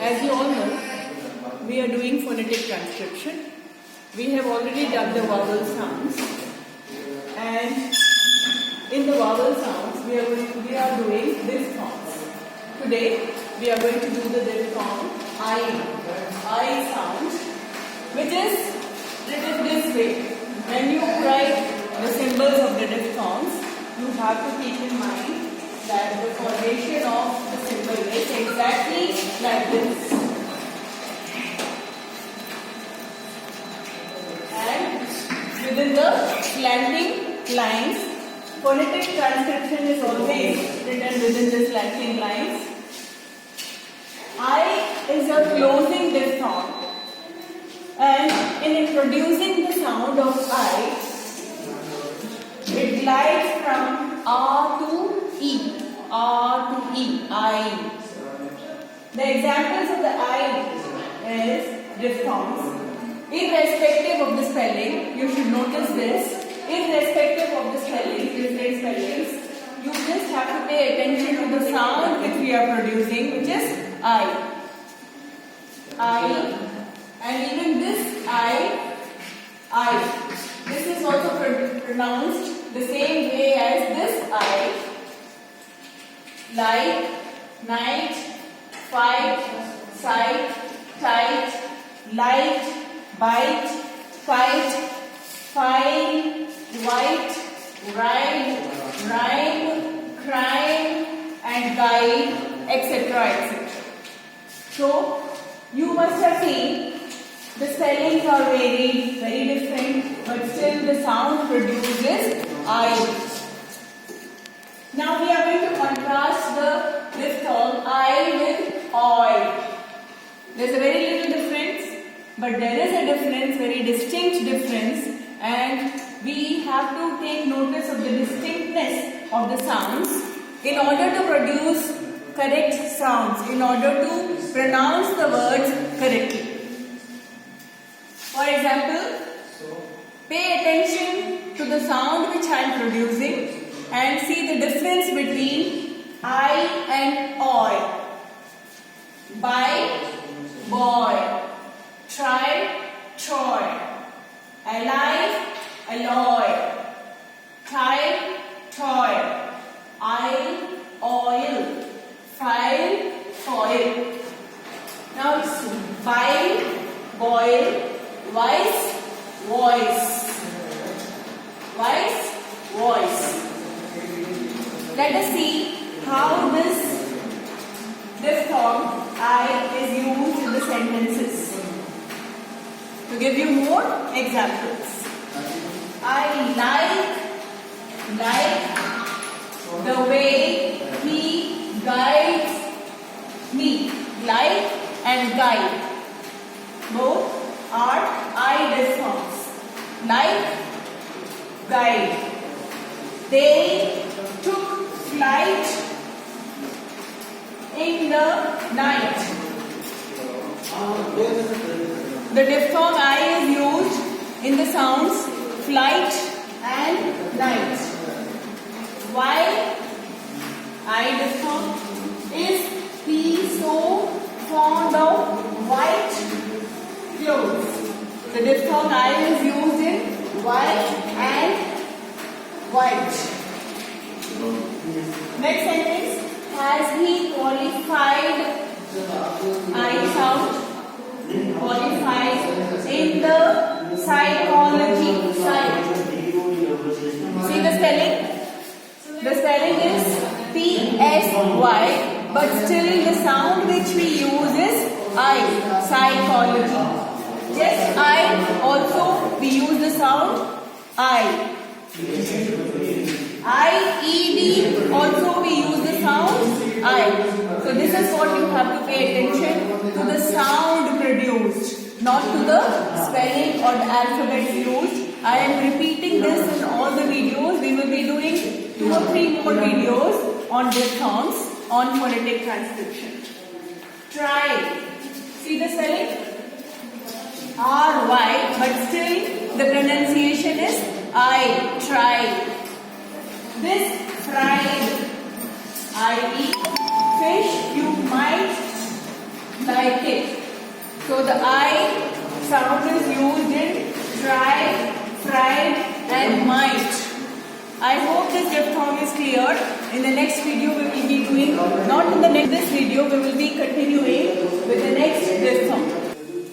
As you all know, we are doing phonetic transcription. We have already done the vowel sounds, and in the vowel sounds we are doing diphthongs. Today we are going to do the diphthong I sound, which is written this way. When you write the symbols of the diphthongs, you have to keep in mind that the formation of the symbol is exactly like this. And within the slanting lines, phonetic transcription is always written within the slanting lines. I is a closing diphthong, and in introducing the sound of I, it glides from R to E. R to E. I. The examples of the I is diphthongs. Irrespective of the spelling, you should notice this. Irrespective of the spelling, different spellings, you just have to pay attention to the sound which we are producing, which is I. And even this I. This is also pronounced the same way as this I. Like, night, fight, sight, tight, light, bite, fight, fine, white, ride, rhyme, crime, and guide, etc. etc. So, you must have seen the spellings are very different, but still the sound produces I. Now we are going to contrast the diphthong I with oi. There is a very little difference, but there is a difference, very distinct difference, and we have to take notice of the distinctness of the sounds in order to produce correct sounds, in order to pronounce the words correctly. For example, pay attention to the sound which I am producing and see the difference between I and oi. Buy, boy. Try, troy. Alive, alloy. Tie, toy. Oil. File, foil. Now it's bile, boil. Vice, voice. Vice, voice. Let us see how this diphthong I is used in the sentences. To give you more examples. I like the way he guides me. Like and guide. Both are I diphthongs. Like, guide. They took flight in the night. The diphthong I is used in the sounds flight and night. Why I diphthong? Is he so fond of white clothes? The diphthong I is used in white and white. Next sentence. Has he qualified I sound? Qualified in the psychology side. See the spelling? The spelling is P-S-Y, but still the sound which we use is I, psychology. Just I, also we use the sound I. I-E-D, also we use the sound I. So this is what you have to pay attention to, the sound produced, not to the spelling or the alphabet used. I am repeating this in all the videos. We will be doing 2 or 3 more videos on diphthongs, on phonetic transcription. Try. See the spelling? R-Y, but still the pronunciation is I. Try. This fried, i.e. fish you might like it. So the I sound is used in try, fried and might. I hope this diphthong is clear. In the next video we will be doing, not in the next this video, we will be continuing with the next diphthong.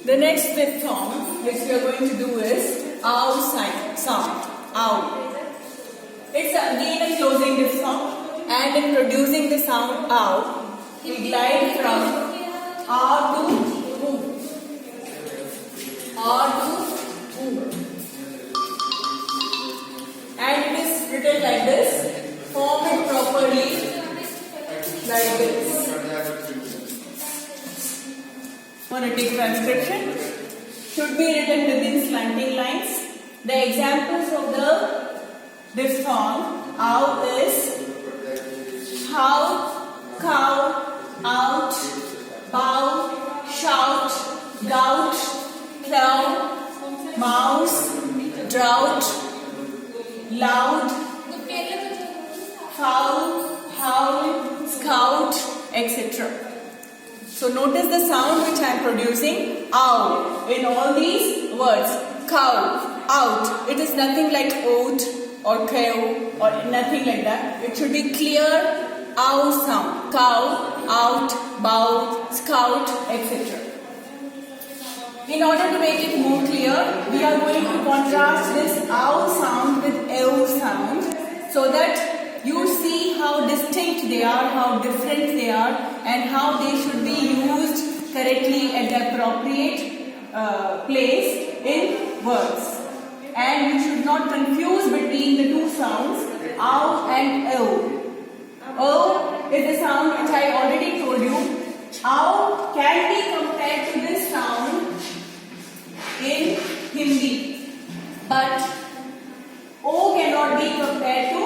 The next diphthong which we are going to do is ow sound. Ow. It's again a closing diphthong, and in producing the sound ow, we glide from R to oo. R to oo. And it is written like this. Form it properly like this. Phonetic transcription should be written within slanting lines. The examples of the diphthong ow is how, cow, out, bow, shout, gout, clown, mouse, drought, loud, foul, howl, scout, etc. So notice the sound which I am producing, ow, in all these words. Cow, out. It is nothing like oat or cow or nothing like that. It should be clear ow sound. Cow, out, bow, scout, etc. In order to make it more clear, we are going to contrast this ow sound with ew sound so that you see how distinct they are, how different they are, and how they should be used correctly at the appropriate place in words. And you should not confuse between the two sounds, ow and ew. Ew is the sound which I already told you. Ow can be compared to this sound in Hindi, but O cannot be compared to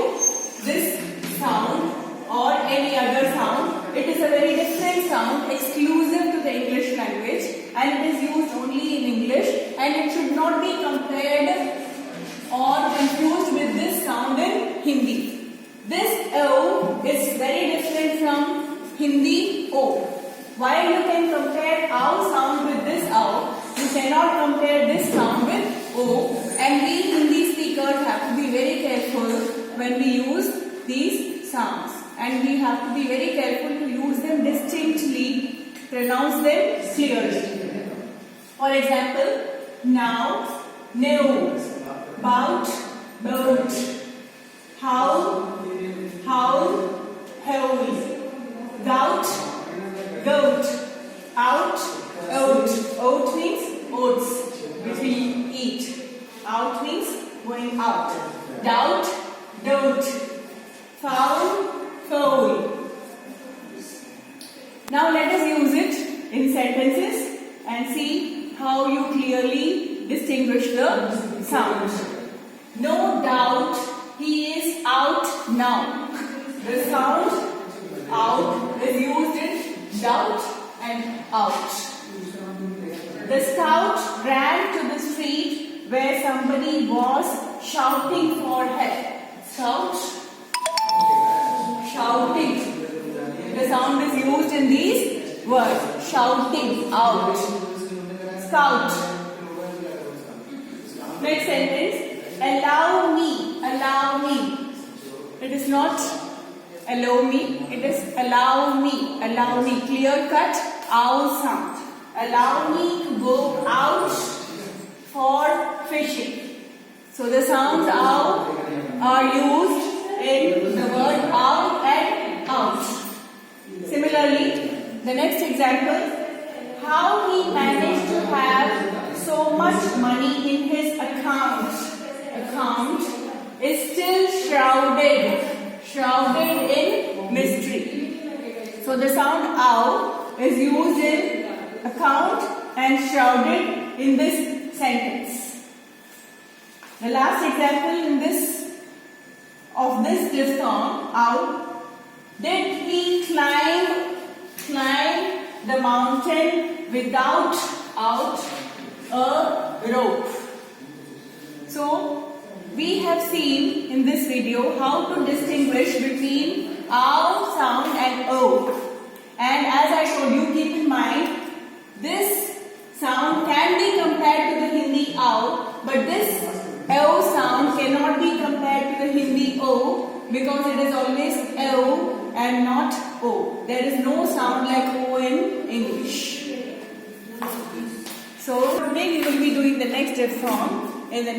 this sound or any other sound. It is a very different sound, exclusive to the English language, and it is used only in English, and it should not be compared or confused with this sound in Hindi. This O is very different from Hindi O. While you can compare ow sound with this ow, you cannot compare this sound with O, and we Hindi speakers have to be very careful when we use these sounds, and we have to be very careful to use them distinctly, pronounce them clearly. For example, now, no, bout, boat, howl, howl, howl, gout, goat, out, oat. Oat means oats, which we eat. Out means going out. Doubt, dote. Foul, foul. Now let us use it in sentences and see how you clearly distinguish the sound. No doubt he is out now. The sound out is used in doubt and out. The scout ran to the street where somebody was shouting for help. Scout, shouting. The sound is used in these words. Shouting, out. Scout. Next sentence. Allow me, allow me. It is not allow me, it is allow me, allow me. Clear cut, ow sound. Allow me to go out for fishing. So the sounds ow are used in the word ow and out. Similarly, the next example, how he managed to have so much money in his account is still shrouded in mystery. So the sound ow is used in account and shrouded in this sentence. The last example of this diphthong, ow, did he climb the mountain without a rope? So we have seen in this video how to distinguish between ow sound and o. And as I told you, keep in mind But this O sound cannot be compared to the Hindi O because it is always O and not O. There is no sound like O in English. So today we will be doing the next diphthong in the